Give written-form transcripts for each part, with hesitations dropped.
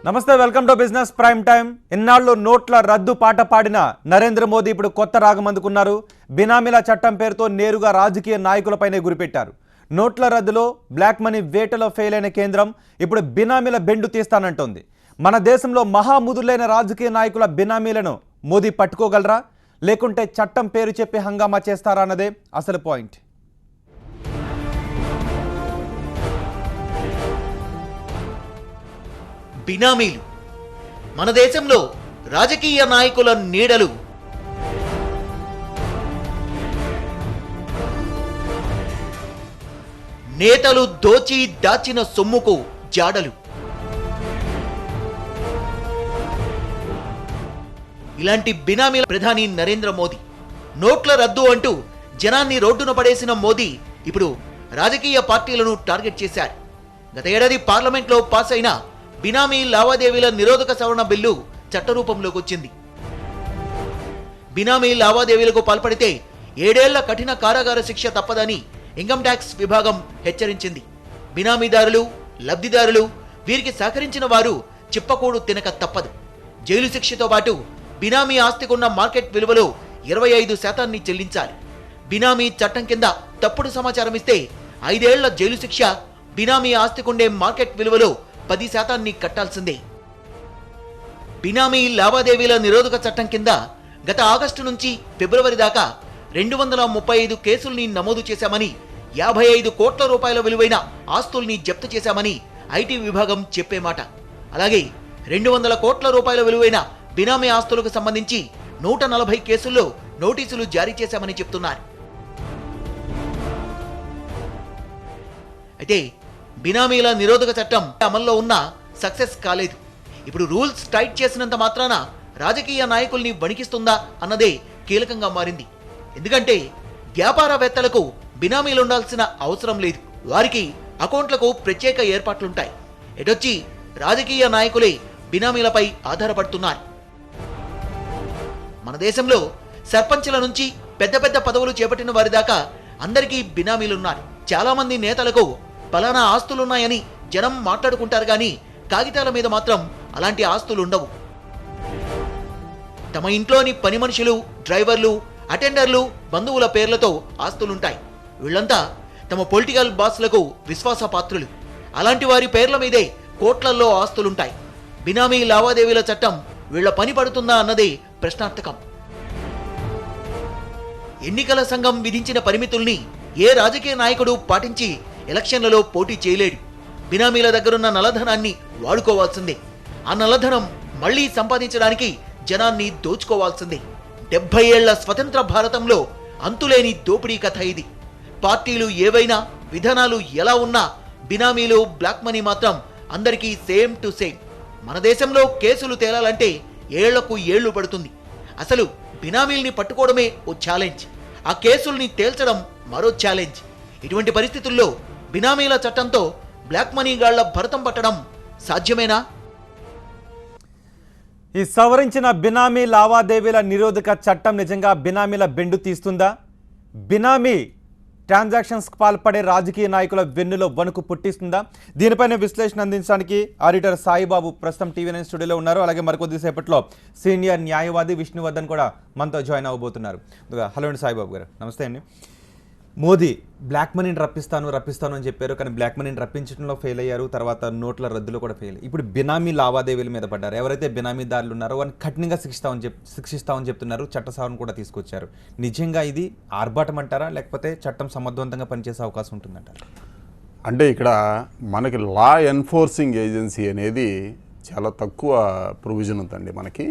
నమస్తే, welcome to business prime time. ఇన్నాళ్ళు నోట్ల రద్దు పాట పాడిన నరేంద్ర మోదీ ఇప్పుడు కొత్త రాగం అందుకున్నారు. బినామీల చట్టం పేరుతో నేరుగా రాజకీయ నాయకులపైనే గురిపెట్టారు. నోట్ల రద్దులో బ్లాక్ మనీ వేటలో ఫెయిల్ అయిన కేంద్రం ఇప్పుడు బినామీల బెండు తీస్తానంటోంది. మన దేశంలో మహాముదులైన రాజకీయ నాయకుల బినామీలను మోదీ పట్టుకోగలరా, లేకుంటే చట్టం పేరు చెప్పి హంగామా చేస్తారా అన్నదే అసలు పాయింట్. బినామీలు మన దేశంలో రాజకీయ నాయకుల నీడలు. నేతలు దోచి దాచిన సొమ్ముకు జాడలు. ఇలాంటి బినామీల ప్రధాని నరేంద్ర మోదీ. నోట్ల రద్దు అంటూ జనాన్ని రోడ్డున పడేసిన మోదీ ఇప్పుడు రాజకీయ పార్టీలను టార్గెట్ చేశారు. గత ఏడాది పార్లమెంట్లో పాస్ అయిన బినామీ లావాదేవీల నిరోధక సవరణ బిల్లు చట్టరూపంలోకి వచ్చింది. బినామీ లావాదేవీలకు పాల్పడితే 7 ఏళ్ల కఠిన కారాగార శిక్ష తప్పదని ఇన్కమ్ ట్యాక్స్ విభాగం హెచ్చరించింది. బినామీదారులు, లబ్ధిదారులు, వీరికి సహకరించిన వారు చిప్పకూడు తినక తప్పదు. జైలు శిక్షతో పాటు బినామీ ఆస్తికున్న మార్కెట్ విలువలో 25% చెల్లించాలి. బినామీ చట్టం కింద తప్పుడు సమాచారం ఇస్తే 5 ఏళ్ల జైలు శిక్ష, బినామీ ఆస్తికుండే మార్కెట్ విలువలో 10% కట్టాల్సిందే. బినామీ లావాదేవీల నిరోధక చట్టం కింద గత ఆగస్టు నుంచి ఫిబ్రవరి దాకా 235 కేసుల్ని నమోదు చేశామని, 55 కోట్ల రూపాయల విలువైన ఆస్తుల్ని జప్తు చేశామని ఐటీ విభాగం చెప్పే మాట. అలాగే 200 కోట్ల రూపాయల విలువైన బినామీ ఆస్తులకు సంబంధించి 140 కేసుల్లో నోటీసులు జారీ చేశామని చెప్తున్నారు. అయితే బినామీల నిరోధక చట్టం అమల్లో ఉన్న సక్సెస్ కాలేదు. ఇప్పుడు రూల్స్ టైట్ చేసినంత మాత్రాన రాజకీయ నాయకుల్ని వణికిస్తుందా అన్నదే కీలకంగా మారింది. ఎందుకంటే వ్యాపారవేత్తలకు బినామీలు ఉండాల్సిన అవసరం లేదు. వారికి అకౌంట్లకు ప్రత్యేక ఏర్పాట్లుంటాయి. ఎటొచ్చి రాజకీయ నాయకులే బినామీలపై ఆధారపడుతున్నారు. మన దేశంలో సర్పంచుల నుంచి పెద్ద పెద్ద పదవులు చేపట్టిన వారి దాకా అందరికీ బినామీలున్నారు. చాలా మంది నేతలకు పలానా ఆస్తులున్నాయని జనం మాట్లాడుకుంటారు గాని కాగితాల మీద మాత్రం అలాంటి ఆస్తులుండవు. తమ ఇంట్లోని పని మనుషులు, డ్రైవర్లు, అటెండర్లు, బంధువుల పేర్లతో ఆస్తులుంటాయి. వీళ్లంతా తమ పొలిటికల్ బాస్లకు విశ్వాసపాత్రులు. అలాంటి వారి పేర్ల మీదే కోట్లల్లో ఆస్తులుంటాయి. బినామీ లావాదేవీల చట్టం వీళ్ల పని పడుతుందా అన్నదే ప్రశ్నార్థకం. ఎన్నికల సంఘం విధించిన పరిమితుల్ని ఏ రాజకీయ నాయకుడు పాటించి ఎలక్షన్లలో పోటీ చేయలేడు. బినామీల దగ్గరున్న నల్లధనాన్ని వాడుకోవాల్సిందే. ఆ నల్లధనం మళ్లీ సంపాదించడానికి జనాన్ని దోచుకోవాల్సిందే. 70 ఏళ్ల స్వతంత్ర భారతంలో అంతులేని దోపిడీ కథ ఇది. పార్టీలు ఏవైనా, విధానాలు ఎలా ఉన్నా బినామీలు, బ్లాక్ మనీ మాత్రం అందరికీ సేమ్ టు సేమ్. మన దేశంలో కేసులు తేలాలంటే 7 ఏళ్లు పడుతుంది. అసలు బినామీల్ని పట్టుకోవడమే ఓ ఛాలెంజ్, ఆ కేసుల్ని తేల్చడం మరో ఛాలెంజ్. ఇటువంటి పరిస్థితుల్లో బినామీల చట్టంతో బ్లాక్ మనీ గాళ్ల భరతం పట్టడం సాధ్యమేనా? ఈ సవరించిన బినామీ లావాదేవీల నిరోధక చట్టం నిజంగా బినామీల బెండు తీస్తుందా? బినామీ ట్రాన్సాక్షన్స్కి పాల్పడే రాజకీయ నాయకుల వెన్నులో వణుకు పుట్టిస్తుందా? దీనిపైన విశ్లేషణ అందించడానికి ఆడిటర్ సాయిబాబు ప్రస్తుతం టీవీ9 స్టూడియోలో ఉన్నారు. అలాగే మరికొద్దిసేపట్లో సీనియర్ న్యాయవాది విష్ణువర్ధన్ కూడా మనతో జాయిన్ అవ్వబోతున్నారు. హలో అండి సాయిబాబు గారు, నమస్తే అండి. మోదీ బ్లాక్ మనీని రప్పిస్తాను అని చెప్పారు, కానీ బ్లాక్ మనీని రప్పించడంలో ఫెయిల్ అయ్యారు. తర్వాత నోట్ల రద్దులో కూడా ఫెయిల్. ఇప్పుడు బినామీ లావాదేవీల మీద పడ్డారు. ఎవరైతే బినామీదారులు ఉన్నారో వారిని కఠినంగా శిక్షిస్తామని చెప్తున్నారు. చట్ట సవరణ కూడా తీసుకొచ్చారు. నిజంగా ఇది ఆర్భాటం అంటారా, లేకపోతే చట్టం సమర్థవంతంగా పనిచేసే అవకాశం ఉంటుందంటారా? అంటే ఇక్కడ మనకి లా ఎన్ఫోర్సింగ్ ఏజెన్సీ అనేది చాలా తక్కువ ప్రొవిజన్ ఉందండి మనకి.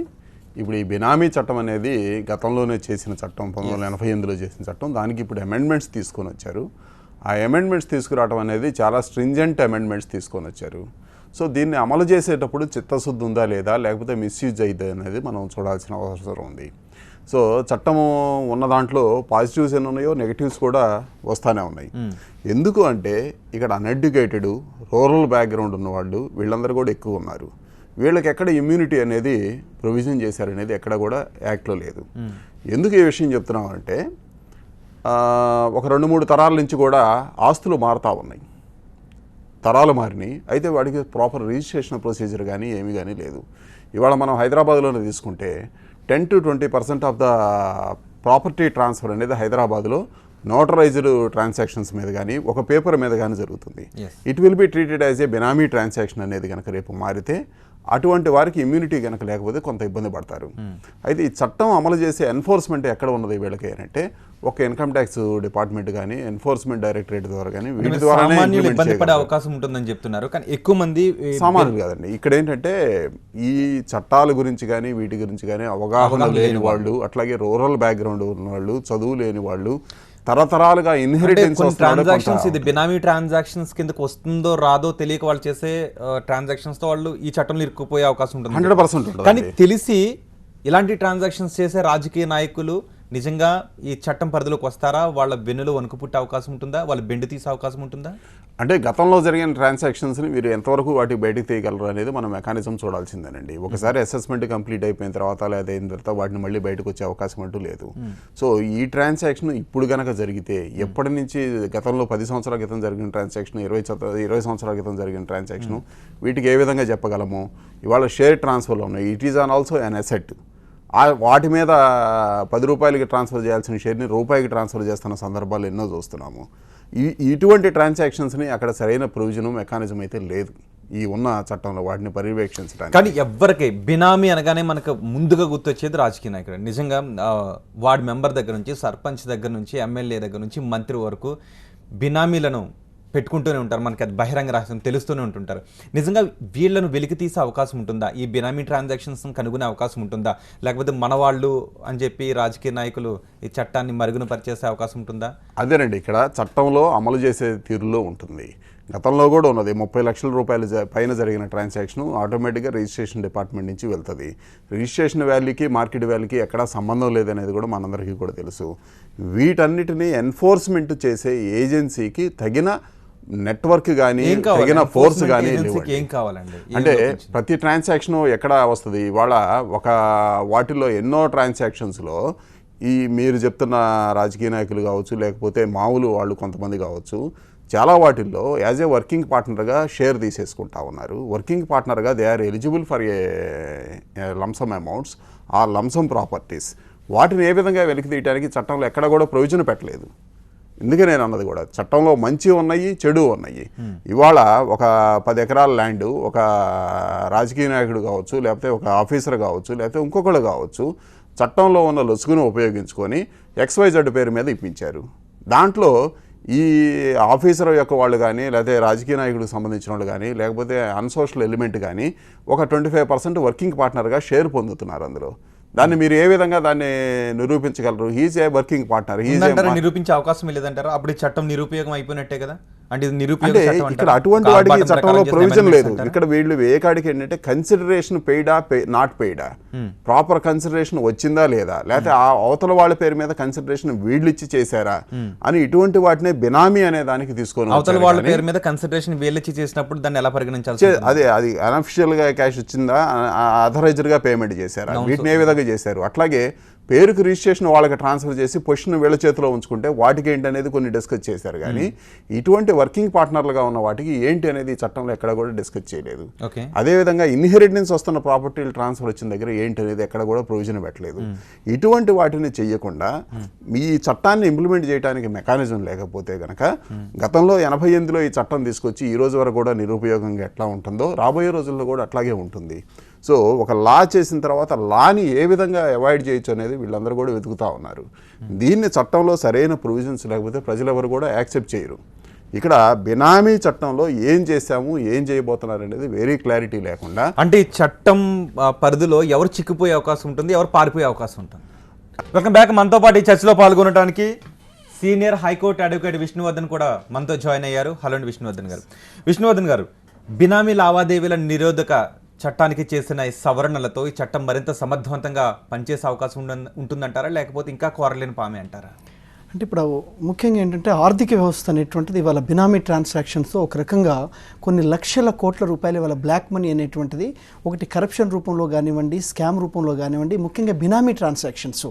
ఇప్పుడు ఈ బినామీ చట్టం అనేది గతంలోనే చేసిన చట్టం, 1988లో చేసిన చట్టం. దానికి ఇప్పుడు అమెండ్మెంట్స్ తీసుకొని వచ్చారు. ఆ అమెండ్మెంట్స్ తీసుకురావడం అనేది చాలా స్ట్రింజెంట్ అమెండ్మెంట్స్ తీసుకొని వచ్చారు. సో దీన్ని అమలు చేసేటప్పుడు చిత్తశుద్ధి ఉందా లేదా, లేకపోతే మిస్యూజ్ అయితే అనేది మనం చూడాల్సిన అవసరం ఉంది. సో చట్టము ఉన్న దాంట్లో పాజిటివ్స్ ఎన్ని ఉన్నాయో నెగిటివ్స్ కూడా వస్తూనే ఉన్నాయి. ఎందుకు అంటే ఇక్కడ అన్ఎడ్యుకేటెడ్, రూరల్ బ్యాక్గ్రౌండ్ ఉన్నవాళ్ళు వీళ్ళందరూ కూడా ఎక్కువ ఉన్నారు. వీళ్ళకి ఎక్కడ ఇమ్యూనిటీ అనేది ప్రొవిజన్ చేశారనేది ఎక్కడ కూడా యాక్ట్లో లేదు. ఎందుకు ఈ విషయం చెప్తున్నామంటే ఒక 2-3 తరాల నుంచి కూడా ఆస్తులు మారుతూ ఉన్నాయి. తరాలు మారినాయి. అయితే వాడికి ప్రాపర్ రిజిస్ట్రేషన్ ప్రొసీజర్ కానీ ఏమీ కానీ లేదు. ఇవాళ మనం హైదరాబాద్లోనే తీసుకుంటే 10 to 20% of the property transfer అనేది హైదరాబాద్లో నోటరైజ్డ్ ట్రాన్సాక్షన్స్ మీద కానీ ఒక పేపర్ మీద కానీ జరుగుతుంది. It will be treated as a benami transaction అనేది కనుక రేపు మారితే అటువంటి వారికి ఇమ్యూనిటీ కనుక లేకపోతే కొంత ఇబ్బంది పడతారు. అయితే ఈ చట్టం అమలు చేసే ఎన్ఫోర్స్మెంట్ ఎక్కడ ఉన్నది వీళ్ళకి అంటే ఒక ఇన్కమ్ ట్యాక్స్ డిపార్ట్మెంట్ కానీ ఎన్ఫోర్స్మెంట్ డైరెక్టరేట్ ద్వారా కానీ వీటి ద్వారా ఇబ్బంది పడే అవకాశం ఉంటుందని చెప్తున్నారు. కానీ ఎక్కువ మంది సామాన్యులు కాదండి. ఇక్కడ ఏంటంటే ఈ చట్టాల గురించి కానీ వీటి గురించి కానీ అవగాహన లేని వాళ్ళు, అట్లాగే రూరల్ బ్యాక్గ్రౌండ్ ఉన్న వాళ్ళు, చదువు లేని వాళ్ళు, తరతరాలుగా ఇన్హెరిటెన్స్ ట్రాన్సాక్షన్స్ ఇది బినామీ ట్రాన్సాక్షన్స్ కిందకు వస్తుందో రాదో తెలియక వాళ్ళు చేసే ట్రాన్సాక్షన్స్ తో వాళ్ళు ఈ చట్టంలో ఇరుక్కుపోయే అవకాశం ఉంటుంది 100%. కానీ తెలిసి ఇలాంటి ట్రాన్సాక్షన్స్ చేసే రాజకీయ నాయకులు నిజంగా ఈ చట్టం పరిధిలోకి వస్తారా? వాళ్ళ వెన్నులో వణుకు పుట్టే అవకాశం ఉంటుందా? వాళ్ళు బెండు తీసే అవకాశం ఉంటుందా? అంటే గతంలో జరిగిన ట్రాన్సాక్షన్స్ని మీరు ఎంతవరకు వాటికి బయటకు తీయగలరు అనేది మనం మెకానిజం చూడాల్సిందేనండి. ఒకసారి అసెస్మెంట్ కంప్లీట్ అయిపోయిన తర్వాత లేదా అయిన తర్వాత వాటిని మళ్ళీ బయటకు వచ్చే అవకాశం అంటూ లేదు. సో ఈ ట్రాన్సాక్షన్ ఇప్పుడు కనుక జరిగితే ఎప్పటి నుంచి గతంలో 10 సంవత్సరాల క్రితం జరిగిన ట్రాన్సాక్షన్, 20 సంవత్సరాల క్రితం జరిగిన ట్రాన్సాక్షన్ వీటికి ఏ విధంగా చెప్పగలము? ఇవాళ షేర్ ట్రాన్స్ఫర్లో ఉన్నాయి. It is also an asset. వాటి మీద 10 రూపాయలకి ట్రాన్స్ఫర్ చేయాల్సిన షేర్ని రూపాయికి ట్రాన్స్ఫర్ చేస్తున్న సందర్భాలు ఎన్నో చూస్తున్నాము. ఇటువంటి ట్రాన్సాక్షన్స్ని అక్కడ సరైన ప్రొవిజన్ మెకానిజం అయితే లేదు ఈ ఉన్న చట్టంలో వాటిని పర్యవేక్షించడానికి. కానీ ఎవరికి బినామీ అనగానే మనకు ముందుగా గుర్తొచ్చేది రాజకీయ నాయకుడు. నిజంగా వార్డు మెంబర్ దగ్గర నుంచి, సర్పంచ్ దగ్గర నుంచి, ఎమ్మెల్యే దగ్గర నుంచి, మంత్రి వరకు బినామీలను పెట్టుకుంటూనే ఉంటారు. మనకి అది బహిరంగ రహస్యం తెలుస్తూనే ఉంటుంటారు. నిజంగా వీళ్ళను వెలికి తీసే అవకాశం ఉంటుందా? ఈ బినామీ ట్రాన్సాక్షన్స్ కనుగొనే అవకాశం ఉంటుందా? లేకపోతే మన వాళ్ళు అని చెప్పి రాజకీయ నాయకులు ఈ చట్టాన్ని మరుగున పరిచేసే అవకాశం ఉంటుందా? అదేనండి, ఇక్కడ చట్టంలో అమలు చేసే తీరులో ఉంటుంది. గతంలో కూడా ఉన్నది. 30 లక్షల రూపాయలు పైన జరిగిన ట్రాన్సాక్షన్ ఆటోమేటిక్గా రిజిస్ట్రేషన్ డిపార్ట్మెంట్ నుంచి వెళ్తుంది. రిజిస్ట్రేషన్ వాల్యూకి మార్కెట్ వాల్యూకి ఎక్కడా సంబంధం లేదనేది కూడా మనందరికీ కూడా తెలుసు. వీటన్నిటినీ ఎన్ఫోర్స్మెంట్ చేసే ఏజెన్సీకి తగిన నెట్వర్క్ కానీ తగిన ఫోర్స్ కానీ అంటే ప్రతి ట్రాన్సాక్షన్ ఎక్కడ వస్తుంది? ఇవాళ ఒక వాటిల్లో ఎన్నో ట్రాన్సాక్షన్స్లో ఈ మీరు చెప్తున్న రాజకీయ నాయకులు కావచ్చు, లేకపోతే మామూలు వాళ్ళు కొంతమంది కావచ్చు, చాలా వాటిల్లో యాజ్ ఏ వర్కింగ్ పార్ట్నర్గా షేర్ తీసేసుకుంటా ఉన్నారు. వర్కింగ్ పార్ట్నర్గా they are eligible for a lump sum amounts ఆ లంసమ్ ప్రాపర్టీస్. వాటిని ఏ విధంగా వెలికి తీయడానికి చట్టంలో ఎక్కడ కూడా ప్రొవిజన్ పెట్టలేదు. ఎందుకే నేను అన్నది కూడా చట్టంలో మంచి ఉన్నాయి, చెడు ఉన్నాయి. ఇవాళ ఒక 10 ఎకరాల ల్యాండ్ ఒక రాజకీయ నాయకుడు కావచ్చు, లేకపోతే ఒక ఆఫీసర్ కావచ్చు, లేకపోతే ఇంకొకళ్ళు కావచ్చు, చట్టంలో ఉన్న లొసుగును ఉపయోగించుకొని XYZ పేరు మీద ఇప్పించారు. దాంట్లో ఈ ఆఫీసర్ యొక్క వాళ్ళు కానీ, లేకపోతే రాజకీయ నాయకుడికి సంబంధించిన వాళ్ళు కానీ, లేకపోతే అన్సోషల్ ఎలిమెంట్ కానీ ఒక 25% వర్కింగ్ పార్ట్నర్గా షేర్ పొందుతున్నారు. అందులో దాన్ని మీరు ఏ విధంగా దాన్ని నిరూపించగలరు? He's a working partner. నిరూపించే అవకాశం లేదంటారా? అప్పుడు చట్టం నిరుపయోగం అయిపోయినట్టే కదా. అంటే ఇక్కడ అటువంటి వాటికి చట్టంలో ప్రొవిజన్ లేదు. ఇక్కడ వీళ్ళు ఏ కాడికి ఏంటంటే కన్సిడరేషన్ పెయిడా నాట్ పెయిడా, ప్రాపర్ కన్సిడరేషన్ వచ్చిందా లేదా, లేకపోతే ఆ అవతల వాళ్ళ పేరు మీద కన్సిడరేషన్ వీళ్ళు ఇచ్చి చేశారా అని ఇటువంటి వాటిని బినామీ అనే దానికి తీసుకొని అవతల వాళ్ళ పేరు మీద కన్సిడరేషన్ వీళ్ళు ఇచ్చి చేసినప్పుడు దాన్ని ఎలా పరిగణించాలి? అది అనఫిషియల్ గా క్యాష్ వచ్చిందా, అథరైజ్డ్ గా పేమెంట్ చేశారా, వీటిని ఏ విధంగా చేశారు? అట్లాగే పేరుకు రిజిస్ట్రేషన్ వాళ్ళకి ట్రాన్స్ఫర్ చేసి పొజిషన్ వీళ్ళ చేతిలో ఉంచుకుంటే వాటికి ఏంటి అనేది కొన్ని డిస్కస్ చేశారు. కానీ ఇటువంటి వర్కింగ్ పార్ట్నర్లుగా ఉన్న వాటికి ఏంటి అనేది చట్టంలో ఎక్కడ కూడా డిస్కస్ చేయలేదు. అదేవిధంగా ఇన్హెరిటెన్స్ వస్తున్న ప్రాపర్టీలు ట్రాన్స్ఫర్ వచ్చిన దగ్గర ఏంటి అనేది ఎక్కడ కూడా ప్రొవిజన్ పెట్టలేదు. ఇటువంటి వాటిని చెయ్యకుండా ఈ చట్టాన్ని ఇంప్లిమెంట్ చేయడానికి మెకానిజం లేకపోతే కనుక గతంలో 88లో ఈ చట్టం తీసుకొచ్చి ఈ రోజు వరకు కూడా నిరుపయోగంగా ఎట్లా ఉంటుందో రాబోయే రోజుల్లో కూడా అట్లాగే ఉంటుంది. సో ఒక లా చేసిన తర్వాత లాని ఏ విధంగా అవాయిడ్ చేయొచ్చు అనేది వీళ్ళందరూ కూడా వెతుకుతూ ఉన్నారు. దీన్ని చట్టంలో సరైన ప్రొవిజన్స్ లేకపోతే ప్రజలెవరు కూడా యాక్సెప్ట్ చేయరు. ఇక్కడ బినామీ చట్టంలో ఏం చేశాము, ఏం చేయబోతున్నారు అనేది వెరీ క్లారిటీ లేకుండా, అంటే ఈ చట్టం పరిధిలో ఎవరు చిక్కిపోయే అవకాశం ఉంటుంది, ఎవరు పారిపోయే అవకాశం ఉంటుంది. Welcome back. మనతో పాటు ఈ చర్చలో పాల్గొనడానికి సీనియర్ హైకోర్టు అడ్వకేట్ విష్ణువర్ధన్ కూడా మనతో జాయిన్ అయ్యారు. హలో అండి విష్ణువర్ధన్ గారు. విష్ణువర్ధన్ గారు, బినామీ లావాదేవీల నిరోధక చట్టానికి చేసిన ఈ సవరణలతో ఈ చట్టం మరింత సమర్థవంతంగా పనిచేసే అవకాశం ఉంటుందంటారా, లేకపోతే ఇంకా కోరలేని పామే అంటారా? అంటే ఇప్పుడు ముఖ్యంగా ఏంటంటే ఆర్థిక వ్యవస్థ అనేటువంటిది ఇవాళ బినామీ ట్రాన్సాక్షన్స్తో ఒక రకంగా కొన్ని లక్షల కోట్ల రూపాయలు ఇవాళ బ్లాక్ మనీ అనేటువంటిది ఒకటి కరప్షన్ రూపంలో కానివ్వండి, స్కామ్ రూపంలో కానివ్వండి, ముఖ్యంగా బినామీ ట్రాన్సాక్షన్స్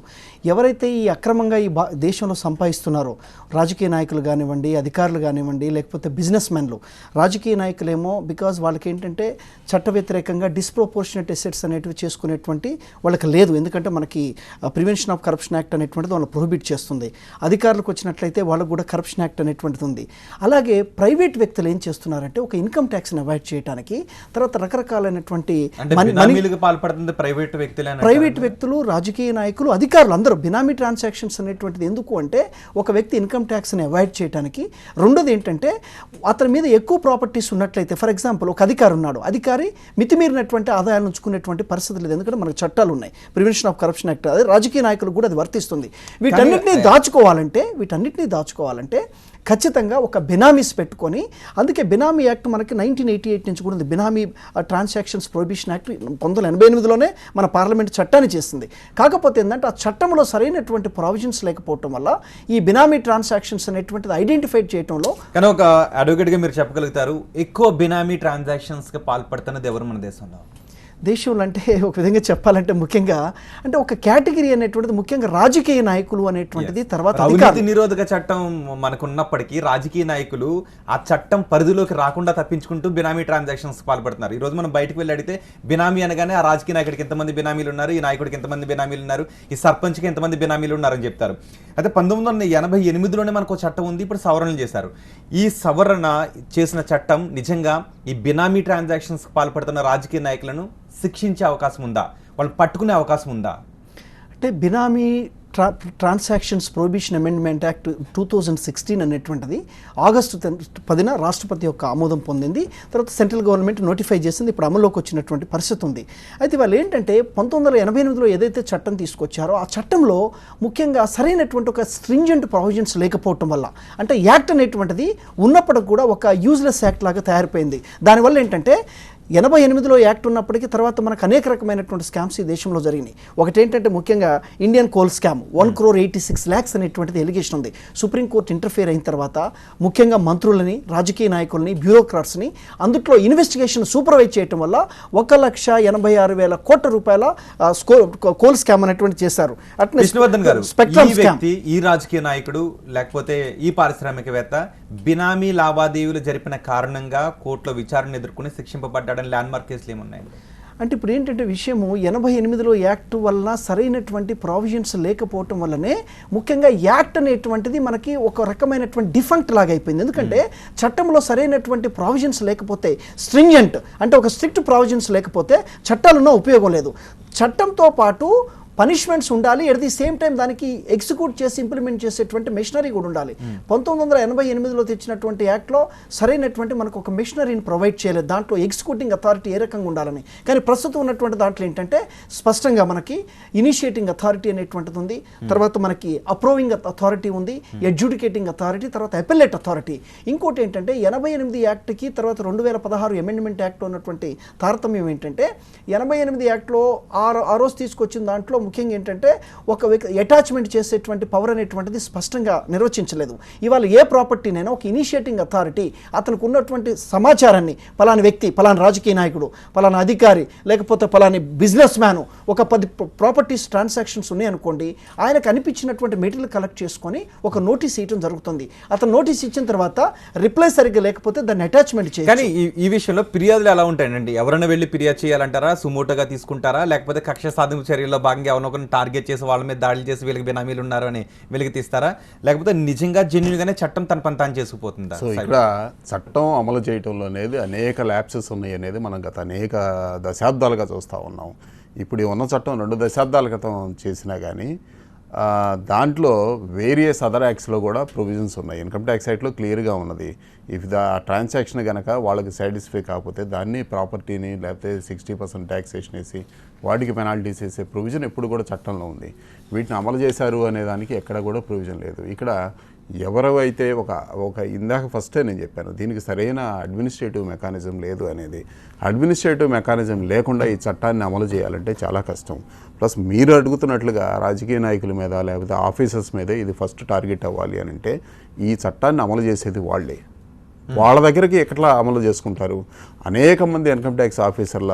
ఎవరైతే ఈ అక్రమంగా ఈ దేశంలో సంపాదిస్తున్నారో రాజకీయ నాయకులు కానివ్వండి, అధికారులు కానివ్వండి, లేకపోతే బిజినెస్ మెన్లు. రాజకీయ నాయకులేమో బికాజ్ వాళ్ళకి ఏంటంటే చట్ట వ్యతిరేకంగా డిస్ప్రపోర్షనేట్ ఎసెట్స్ అనేటివి చేసుకునేటువంటి వాళ్ళకి లేదు, ఎందుకంటే మనకి ప్రివెన్షన్ ఆఫ్ కరప్షన్ యాక్ట్ అనేటువంటిది వాళ్ళని ప్రొహిబిట్ చేస్తుంది. అధికారులకు వచ్చినట్లయితే వాళ్ళకు కూడా కరప్షన్ యాక్ట్ అనేటువంటిది ఉంది. అలాగే ప్రైవేట్ వ్యక్తులు ఏం చేస్తున్నారంటే ఒక ఇన్కమ్ ట్యాక్స్ని అవాయిడ్ చేయడానికి తర్వాత రకరకాలైనటువంటి ప్రైవేట్ వ్యక్తులు, రాజకీయ నాయకులు, అధికారులు అందరూ బినామీ ట్రాన్సాక్షన్స్ అనేటువంటిది ఎందుకు అంటే ఒక వ్యక్తి ఇన్కమ్ ట్యాక్స్ని అవాయిడ్ చేయడానికి. రెండోది ఏంటంటే అతని మీద ఎక్కువ ప్రాపర్టీస్ ఉన్నట్లయితే, ఫర్ ఎగ్జాంపుల్ ఒక అధికారి ఉన్నాడు, అధికారి మితిమీరినటువంటి ఆదాయాలు ఉంచుకునేటువంటి పరిస్థితి లేదు, ఎందుకంటే మనకు చట్టాలు ఉన్నాయి, ప్రివెన్షన్ ఆఫ్ కరప్షన్ యాక్ట్, అదే రాజకీయ నాయకులకు కూడా అది వర్తిస్తుంది. వీటన్నిటిని దాచుకోవాలంటే ఖచ్చితంగా ఒక బినామీస్ పెట్టుకొని, అందుకే బినామీ యాక్ట్ మనకి 1988 నుంచి కూడా ఉంది. బినామీ ట్రాన్సాక్షన్స్ ప్రొహిబిషన్ యాక్ట్ 1988లోనే మన పార్లమెంట్ చట్టాన్ని చేసింది. కాకపోతే ఏంటంటే ఆ చట్టంలో సరైనటువంటి ప్రావిజన్స్ లేకపోవటం వల్ల ఈ బినామీ ట్రాన్సాక్షన్స్ అనేటువంటిది ఐడెంటిఫై చేయడంలో. కానీ ఒక అడ్వకేట్గా మీరు చెప్పగలుగుతారు, ఎక్కువ బినామీ ట్రాన్సాక్షన్స్కి పాల్పడుతున్నది ఎవరు మన దేశంలో? దేశంలో అంటే ఒక విధంగా చెప్పాలంటే ముఖ్యంగా అంటే ఒక కేటగిరీ అనేటువంటిది ముఖ్యంగా రాజకీయ నాయకులు అనేటువంటిది, తర్వాత అవినీతి నిరోధక చట్టం మనకు ఉన్నప్పటికీ రాజకీయ నాయకులు ఆ చట్టం పరిధిలోకి రాకుండా తప్పించుకుంటూ బినామీ ట్రాన్సాక్షన్స్ పాల్పడుతున్నారు. ఈ రోజు మనం బయటకు వెళ్ళి అడిగితే బినామీ అనగానే ఆ రాజకీయ నాయకుడికి ఎంతమంది బినామీలు ఉన్నారు, ఈ నాయకుడికి ఎంతమంది బినామీలు ఉన్నారు, ఈ సర్పంచ్కి ఎంతమంది బినామీలు ఉన్నారని చెప్తారు. అయితే 1988లోనే మనకు చట్టం ఉంది, ఇప్పుడు సవరణలు చేశారు. ఈ సవరణ చేసిన చట్టం నిజంగా ఈ బినామీ ట్రాన్సాక్షన్స్ పాల్పడుతున్న రాజకీయ నాయకులను శిక్షించే అవకాశం ఉందా, వాళ్ళు పట్టుకునే అవకాశం ఉందా? అంటే బినామీ ట్రాన్సాక్షన్స్ ప్రొహిబిషన్ అమెండ్మెంట్ యాక్ట్ 2016 అనేటువంటిది ఆగస్టు 10న రాష్ట్రపతి యొక్క ఆమోదం పొందింది. తర్వాత సెంట్రల్ గవర్నమెంట్ నోటిఫై చేసింది, ఇప్పుడు అమల్లోకి వచ్చినటువంటి పరిస్థితి ఉంది. అయితే వాళ్ళు ఏంటంటే 1988లో ఏదైతే చట్టం తీసుకొచ్చారో ఆ చట్టంలో ముఖ్యంగా సరైనటువంటి ఒక స్ట్రింజెంట్ ప్రొవిజన్స్ లేకపోవటం వల్ల, అంటే యాక్ట్ అనేటువంటిది ఉన్నప్పటికి కూడా ఒక యూజ్లెస్ యాక్ట్ లాగా తయారైపోయింది. దానివల్ల ఏంటంటే 88లో యాక్ట్ ఉన్నప్పటికీ తర్వాత మనకు అనేక రకమైనటువంటి స్కామ్స్ ఈ దేశంలో జరిగినాయి. ఒకటి ఏంటంటే ముఖ్యంగా ఇండియన్ కోల్ స్కామ్ 1,86 lakhs అనేటువంటిది ఎలిగేషన్ ఉంది. సుప్రీంకోర్టు ఇంటర్ఫియర్ అయిన తర్వాత ముఖ్యంగా మంత్రులని, రాజకీయ నాయకులని, బ్యూరోక్రాట్స్ని అందుట్లో ఇన్వెస్టిగేషన్ సూపర్వైజ్ చేయడం వల్ల 1,86,000 కోట్ల రూపాయల కోల్ స్కామ్ అనేటువంటి చేశారు. అట్లనే విష్ణువర్ధన్ గారు, స్పెక్ట్రమ్ స్కామ్, ఈ రాజకీయ నాయకుడు లేకపోతే ఈ పారిశ్రామికవేత్త బినామీ లావాదేవీలు జరిపిన కారణంగా కోర్టులో విచారణ ఎదుర్కొని శిక్షింపబడ్డాడని ల్యాండ్ మార్క్ కేసులు ఏమున్నాయి? అంటే ఇప్పుడు ఏంటంటే విషయము 88లో యాక్ట్ వల్ల సరైనటువంటి ప్రావిజన్స్ లేకపోవటం వల్లనే ముఖ్యంగా యాక్ట్ అనేటువంటిది మనకి ఒక రకమైనటువంటి డిఫంక్ట్ లాగా అయిపోయింది. ఎందుకంటే చట్టంలో సరైనటువంటి ప్రావిజన్స్ లేకపోతే, స్ట్రింజెంట్ అంటే ఒక స్ట్రిక్ట్ ప్రావిజన్స్ లేకపోతే చట్టాలున్న ఉపయోగం లేదు. చట్టంతో పాటు పనిష్మెంట్స్ ఉండాలి, ఎట్ ది సేమ్ టైం దానికి ఎగ్జిక్యూట్ చేసి ఇంప్లిమెంట్ చేసేటువంటి మెషినరీ కూడా ఉండాలి. 1988లో తెచ్చినటువంటి యాక్ట్లో సరైనటువంటి మనకు ఒక మెషినరీని ప్రొవైడ్ చేయలేదు, దాంట్లో ఎగ్జిక్యూటింగ్ అథారిటీ ఏ రకంగా ఉండాలని. కానీ ప్రస్తుతం ఉన్నటువంటి దాంట్లో ఏంటంటే స్పష్టంగా మనకి ఇనిషియేటింగ్ అథారిటీ అనేటువంటిది ఉంది, తర్వాత మనకి అప్రూవింగ్ అథారిటీ ఉంది, ఎడ్జుడికేటింగ్ అథారిటీ, తర్వాత అపెల్లెట్ అథారిటీ. ఇంకోటి ఏంటంటే 88 యాక్ట్కి తర్వాత 2016 అమెండ్మెంట్ యాక్ట్లో ఉన్నటువంటి తారతమ్యం ఏంటంటే 88 యాక్ట్లో ఆ రోజు తీసుకొచ్చిన దాంట్లో ముఖ్యంగా ఏంటంటే ఒక అటాచ్మెంట్ చేసేటువంటి పవర్ అనేటువంటిది స్పష్టంగా నిర్వచించలేదు. ఇవాళ ఏ ప్రాపర్టీనైనా ఒక ఇనిషియేటింగ్ అథారిటీ అతనికి ఉన్నటువంటి సమాచారాన్ని పలాని వ్యక్తి, పలాని రాజకీయ నాయకుడు, పలానా అధికారి, లేకపోతే పలాని బిజినెస్ మ్యాన్ ఒక 10 ప్రాపర్టీస్ ట్రాన్సాక్షన్స్ ఉన్నాయనుకోండి, ఆయనకు అనిపించినటువంటి మెటీరియల్ కలెక్ట్ చేసుకొని ఒక నోటీస్ ఇవ్వడం జరుగుతుంది. అతను నోటీస్ ఇచ్చిన తర్వాత రిప్లై సరిగ్గా లేకపోతే దాన్ని అటాచ్మెంట్ చేయాలి. కానీ ఈ విషయంలో ఫిర్యాదులు ఎలా ఉంటాయండి? ఎవరైనా వెళ్ళి ఫిర్యాదు చేయాలంటారా, సుమోటోగా తీసుకుంటారా, లేకపోతే కక్ష సాధింపు చర్యల్లో భాగంగా ఎవరినొకరిని టార్గెట్ చేసి వాళ్ళ మీద దాడులు చేసి వీళ్ళకి బినామీలు ఉన్నారు అని వెలికి తీస్తారా, లేకపోతే నిజంగా జెన్యూన్ గానే చట్టం తన పని తాను చేసుకుపోతుందా? సో ఇక్కడ చట్టం అమలు చేయటంలో అనేది అనేక ల్యాప్సెస్ ఉన్నాయి అనేది మనం గత అనేక దశాబ్దాలుగా చూస్తూ ఉన్నాం. ఇప్పుడు ఉన్న చట్టం 2 దశాబ్దాల క్రితం చేసినా కానీ దాంట్లో వేరియస్ అదర్ యాక్ట్స్లో కూడా ప్రొవిజన్స్ ఉన్నాయి. ఇన్కమ్ ట్యాక్స్ యాక్ట్లో క్లియర్గా ఉన్నది, ఇఫ్ ద ట్రాన్సాక్షన్ కనుక వాళ్ళకి సాటిస్ఫై కాకపోతే దాన్ని ప్రాపర్టీని లేకపోతే 60% ట్యాక్సేషన్ వేసి వాటికి పెనాల్టీస్ వేసే ప్రొవిజన్ ఎప్పుడు కూడా చట్టంలో ఉంది. వీటిని అమలు చేశారు అనే దానికి ఎక్కడ కూడా ప్రొవిజన్ లేదు. ఇక్కడ ఎవరైతే ఒక ఇందాక ఫస్టే నేను చెప్పాను, దీనికి సరైన అడ్మినిస్ట్రేటివ్ మెకానిజం లేదు అనేది. అడ్మినిస్ట్రేటివ్ మెకానిజం లేకుండా ఈ చట్టాన్ని అమలు చేయాలంటే చాలా కష్టం. ప్లస్ మీరు అడుగుతున్నట్లుగా రాజకీయ నాయకుల మీద లేకపోతే ఆఫీసర్స్ మీద ఇది ఫస్ట్ టార్గెట్ అవ్వాలి అని అంటే ఈ చట్టాన్ని అమలు చేసేది వాళ్ళే. వాళ్ళ దగ్గరికి ఎట్లా అమలు చేసుకుంటారు? అనేక మంది ఇన్కమ్ ట్యాక్స్ ఆఫీసర్ల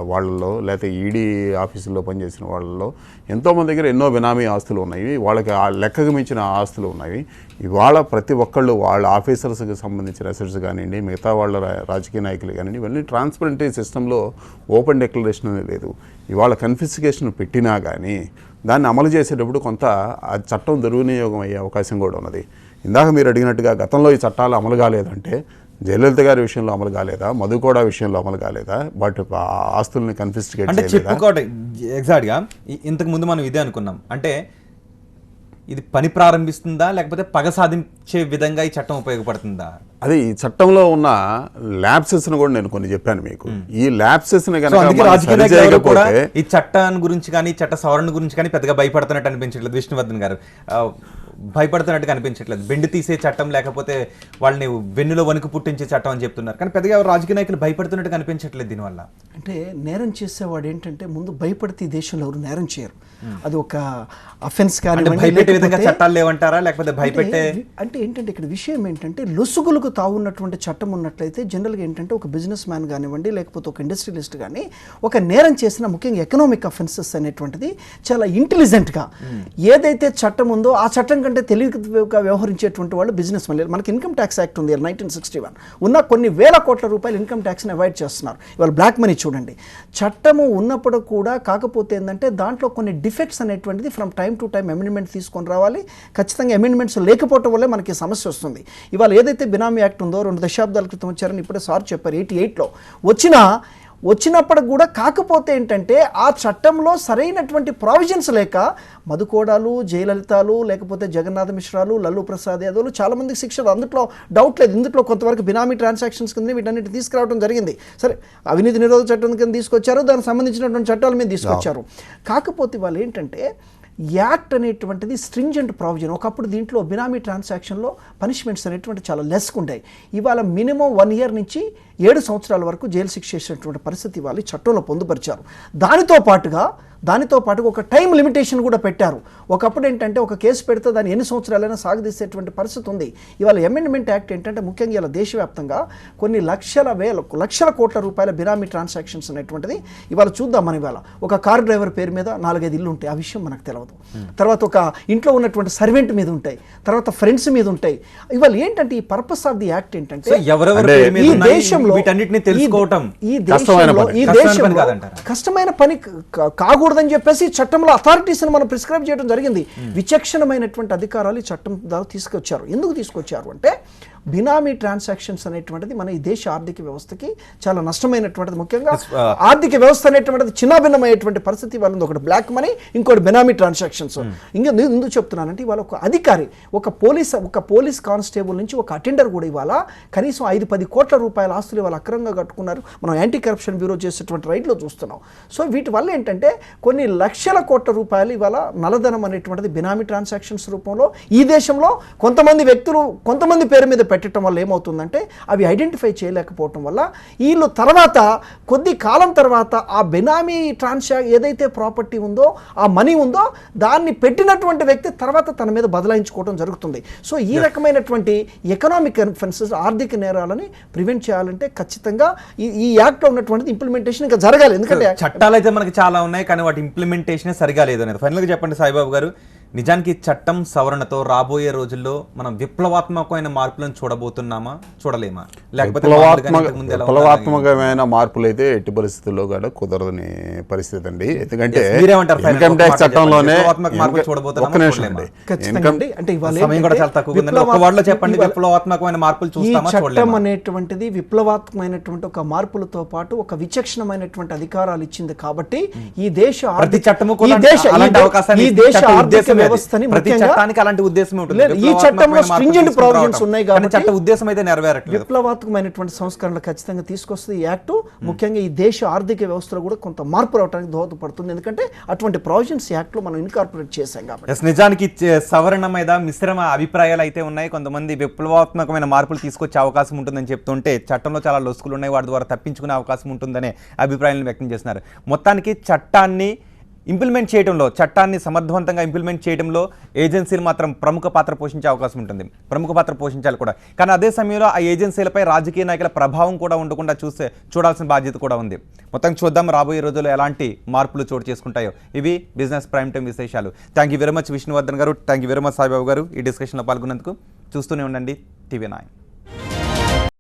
వాళ్ళలో లేకపోతే ఈడీ ఆఫీసుల్లో పనిచేసిన వాళ్ళలో ఎంతోమంది దగ్గర ఎన్నో బినామీ ఆస్తులు ఉన్నాయి, వాళ్ళకి ఆ లెక్కకు మించిన ఆస్తులు ఉన్నాయి. ఇవాళ ప్రతి ఒక్కళ్ళు వాళ్ళ ఆఫీసర్స్కి సంబంధించిన అసెట్స్ కానివ్వండి, మిగతా వాళ్ళ రాజకీయ నాయకులు కానివ్వండి, ఇవన్నీ ట్రాన్స్పరెంట్ సిస్టంలో ఓపెన్ డిక్లరేషన్ అనేది లేదు. ఇవాళ కన్ఫిస్కేషన్ పెట్టినా కానీ దాన్ని అమలు చేసేటప్పుడు కొంత ఆ చట్టం దుర్వినియోగం అయ్యే అవకాశం కూడా ఉన్నది. ఇందాక మీరు అడిగినట్టుగా గతంలో ఈ చట్టాలు అమలు కాలేదంటే జయలలిత గారి విషయంలో అమలు కాలేదా, మధుకోడ విషయంలో అమలు కాలేదా, బట్ ఆస్తుల్ని కన్ఫిస్కేట్ అంటే చెప్పుకోవడం ఎగ్జాక్ట్గా ఇంతకు ముందు మనం ఇదే అనుకున్నాం. అంటే ఇది పని ప్రారంభిస్తుందా లేకపోతే పగ సాధించే విధంగా ఈ చట్టం ఉపయోగపడుతుందా? అదే ఈ చట్టంలో ఉన్న ల్యాప్సెస్ను కూడా నేను కొన్ని చెప్పాను మీకు. ఈ ల్యాప్సెస్ని కూడా ఈ చట్టాన్ని గురించి కానీ చట్ట సవరణ గురించి కానీ పెద్దగా భయపడుతున్నట్టు అనిపించట్లేదు. విష్ణువర్ధన్ గారు భయపడుతున్నట్టుగా అనిపించట్లేదు. బెండు తీసే చట్టం లేకపోతే వాళ్ళని వెన్నులో వణుకు పుట్టించే చట్టం అని చెప్తున్నారు, కానీ పెద్దగా రాజకీయ నాయకులు భయపడుతున్నట్టుగా అనిపించట్లేదు. దీనివల్ల అంటే నేరం చేసేవాడు ఏంటంటే ముందు భయపడితే ఈ దేశంలో ఎవరు నేరం చేయరు. అది ఒక అఫెన్స్ కానీ భయపెట్టే విధంగా చట్టాలు లేవంటారా, లేకపోతే భయపెట్టే అంటే ఏంటంటే ఇక్కడ విషయం ఏంటంటే లొసుగులకు తావున్నటువంటి చట్టం ఉన్నట్లయితే జనరల్గా ఏంటంటే ఒక బిజినెస్ మ్యాన్ కానివ్వండి లేకపోతే ఒక ఇండస్ట్రియలిస్ట్ కానీ ఒక నేరం చేసిన ముఖ్యంగా ఎకనామిక్ అఫెన్సెస్ అనేటువంటిది చాలా ఇంటెలిజెంట్గా ఏదైతే చట్టం ఉందో ఆ చట్టం కంటే తెలివిగా వ్యవహరించేటువంటి వాళ్ళు బిజినెస్ మ్యాన్. మనకి ఇన్కమ్ ట్యాక్స్ యాక్ట్ ఉంది 1961, ఉన్న కొన్ని వేల కోట్ల రూపాయలు ఇన్కమ్ ట్యాక్స్ని అవాయిడ్ చేస్తున్నారు. ఇవాళ బ్లాక్ మనీ చూడండి, చట్టము ఉన్నప్పుడు కూడా కాకపోతే ఏంటంటే దాంట్లో కొన్ని డిఫెక్ట్స్ అనేటువంటిది from time to time amendment తీసుకొని రావాలి. ఖచ్చితంగా అమెండ్మెంట్స్ లేకపోవటం వల్లే మనకి సమస్య వస్తుంది. ఇవాళ ఏదైతే బినామీ యాక్ట్ ఉందో 2 దశాబ్దాల క్రితం వచ్చారని ఇప్పుడే సార్ చెప్పారు, 88లో వచ్చినప్పుడు కూడా కాకపోతే ఏంటంటే ఆ చట్టంలో సరైనటువంటి ప్రావిజన్స్ లేక మధుకోడాలు, జయలలితాలు, లేకపోతే జగన్నాథ మిశ్రాలు, లల్లు ప్రసాద్ యాదవ్లు చాలామందికి శిక్షలు, అందులో డౌట్ లేదు. ఇందులో కొంతవరకు బినామీ ట్రాన్సాక్షన్స్ కింద వీటన్నిటి తీసుకురావడం జరిగింది. సరే, అవినీతి నిరోధక చట్టం కింద తీసుకొచ్చారు, దానికి సంబంధించినటువంటి చట్టాల మీద తీసుకొచ్చారు. కాకపోతే వాళ్ళు ఏంటంటే యాక్ట్ అనేటువంటిది స్ట్రింజెంట్ ప్రావిజన్. ఒకప్పుడు దీంట్లో బినామీ ట్రాన్సాక్షన్లో పనిష్మెంట్స్ అనేటువంటి చాలా లెస్గా ఉంటాయి. ఇవాళ మినిమం 1 year నుంచి 7 సంవత్సరాల వరకు జైలు శిక్ష చేసినటువంటి పరిస్థితి వాళ్ళు చట్టంలో పొందుపరిచారు. దానితో పాటుగా ఒక టైం లిమిటేషన్ కూడా పెట్టారు. ఒకప్పుడు ఏంటంటే ఒక కేసు పెడితే దాన్ని ఎన్ని సంవత్సరాలైనా సాగదీసేటువంటి పరిస్థితి ఉంది. ఇవాళ అమెండ్మెంట్ యాక్ట్ ఏంటంటే ముఖ్యంగా ఇలా దేశవ్యాప్తంగా కొన్ని లక్షల కోట్ల రూపాయల బినామీ ట్రాన్సాక్షన్స్ అనేటువంటిది ఇవాళ చూద్దాం. మనం ఇవాళ ఒక కార్ డ్రైవర్ పేరు మీద 4-5 ఇల్లు ఉంటాయి, ఆ విషయం మనకు తెలియదు. తర్వాత ఒక ఇంట్లో ఉన్నటువంటి సర్వెంట్ మీద ఉంటాయి, తర్వాత ఫ్రెండ్స్ మీద ఉంటాయి. ఇవాళ ఏంటంటే ఈ పర్పస్ ఆఫ్ ది యాక్ట్ ఏంటంటే ఈ దేశంలో కష్టమైన పని కాకూడదని చెప్పేసి చట్టంలో అథారిటీస్ని మనం ప్రిస్క్రైబ్ చేయడం జరిగింది. విచక్షణమైనటువంటి అధికారాలు ఈ చట్టం ద్వారా తీసుకొచ్చారు. ఎందుకు తీసుకొచ్చారు అంటే బినామీ ట్రాన్సాక్షన్స్ అనేటువంటిది మన ఈ దేశ ఆర్థిక వ్యవస్థకి చాలా నష్టమైనటువంటిది. ముఖ్యంగా ఆర్థిక వ్యవస్థ అనేటువంటిది చిన్నాభిన్నమైనటువంటి పరిస్థితి వాళ్ళది. ఒకటి బ్లాక్ మనీ, ఇంకోటి బినామీ ట్రాన్సాక్షన్స్. ఇంకా ఎందుకు చెప్తున్నానంటే ఇవాళ ఒక అధికారి, ఒక పోలీస్ కానిస్టేబుల్ నుంచి ఒక అటెండర్ కూడా ఇవాళ కనీసం 5-10 కోట్ల రూపాయల ఆస్తులు ఇవాళ అక్రమంగా కట్టుకున్నారు. మనం యాంటీ కరప్షన్ బ్యూరో చేసేటువంటి రైట్లో చూస్తున్నాం. సో వీటి వల్ల ఏంటంటే కొన్ని లక్షల కోట్ల రూపాయలు ఇవాళ నల్లధనం అనేటువంటిది బినామీ ట్రాన్సాక్షన్స్ రూపంలో ఈ దేశంలో కొంతమంది వ్యక్తులు కొంతమంది పేరు మీద పెట్టడం వల్ల ఏమవుతుందంటే అవి ఐడెంటిఫై చేయలేకపోవటం వల్ల వీళ్ళు తర్వాత కొద్ది కాలం తర్వాత ఆ బినామీ ఏదైతే ప్రాపర్టీ ఉందో, ఆ మనీ ఉందో, దాన్ని పెట్టినటువంటి వ్యక్తి తర్వాత తన మీద బదలాయించుకోవడం జరుగుతుంది. సో ఈ రకమైనటువంటి ఎకనామిక్ అఫెన్సెస్, ఆర్థిక నేరాలని ప్రివెంట్ చేయాలంటే ఖచ్చితంగా ఈ యాక్ట్లో ఉన్నటువంటి ఇంప్లిమెంటేషన్ ఇంకా జరగాలి. ఎందుకంటే చట్టాలు అయితే మనకి చాలా ఉన్నాయి, కానీ వాటి ఇంప్లిమెంటేషన్ సరిగా లేదు అనేది. ఫైనల్గా చెప్పండి సాయిబాబు గారు, నిజానికి చట్టం సవరణతో రాబోయే రోజుల్లో మనం విప్లవాత్మకమైన మార్పులను చూడబోతున్నామా, చూడలేమా? లేకపోతే విప్లవాత్మకమైన మార్పులు అయితే ఎట్టి పరిస్థితుల్లో కూడా కుదరదని పరిస్థితి అండి. ఎందుకంటే ఇన్కమ్ ట్యాక్స్ చట్టంలోనే చట్టం అనేటువంటిది విప్లవాత్మకమైనటువంటి ఒక మార్పులతో పాటు ఒక విచక్షణమైనటువంటి అధికారాలు ఇచ్చింది. కాబట్టి ఈ దేశ అది. వ్యవస్థని ప్రతి ముఖ్యంగా- చట్టానికి అలాంటి ఉద్దేశం ఉంటుంది. లేదు, ఈ చట్టంలో విప్లవాత్మకమైన మార్పులు stringent తీసుకుని provisions రావడం. ఉన్నాయి కానీ కాబట్టి చట్ట ఉద్దేశం అయితే నెరవేరట్లేదు. విప్లవాత్మకమైనటువంటి సంస్కరణలు ఖచ్చితంగా తీసుకొస్తుంది ఈ యాక్ట్. ముఖ్యంగా ఈ దేశ ఆర్థిక వ్యవస్థలో కూడా కొంత మార్పు రావడానికి దోహదపడుతుంది. ఎందుకంటే అటువంటి ప్రావిజన్స్ యాక్ట్ లో మనం ఇన్కార్పొరేట్ చేశాం కాబట్టి. ఎస్, నిజానికి సవరణ మీద మిశ్రమ అభిప్రాయాలు అయితే ఉన్నాయి. కొంతమంది విప్లవాత్మకమైన మార్పులు తీసుకొచ్చే అవకాశం ఉంటుందని చెప్తుంటే చట్టంలో చాలా లొసుకులు ఉన్నాయి, వాటి ద్వారా తప్పించుకునే అవకాశం ఉంటుందనే అభిప్రాయాలను వ్యక్తం చేస్తున్నారు. మొత్తానికి చట్టాన్ని ఇంప్లిమెంట్ చేయడంలో, చట్టాన్ని సమర్థవంతంగా ఇంప్లిమెంట్ చేయడంలో ఏజెన్సీలు మాత్రం ప్రముఖ పాత్ర పోషించే అవకాశం ఉంటుంది. ప్రముఖ పాత్ర పోషించాలి కూడా. కానీ అదే సమయంలో ఆ ఏజెన్సీలపై రాజకీయ నాయకుల ప్రభావం కూడా ఉండకుండా చూడాల్సిన బాధ్యత కూడా ఉంది. మొత్తం చూద్దాం రాబోయే రోజుల్లో ఎలాంటి మార్పులు చోటు చేసుకుంటాయో. ఇవి బిజినెస్ ప్రైమ్ టైం విశేషాలు. Thank you very much Vishnuvardhan garu, thank you very much Saibabu garu ఈ డిస్కషన్లో పాల్గొన్నందుకు. చూస్తూనే ఉండండి TV9.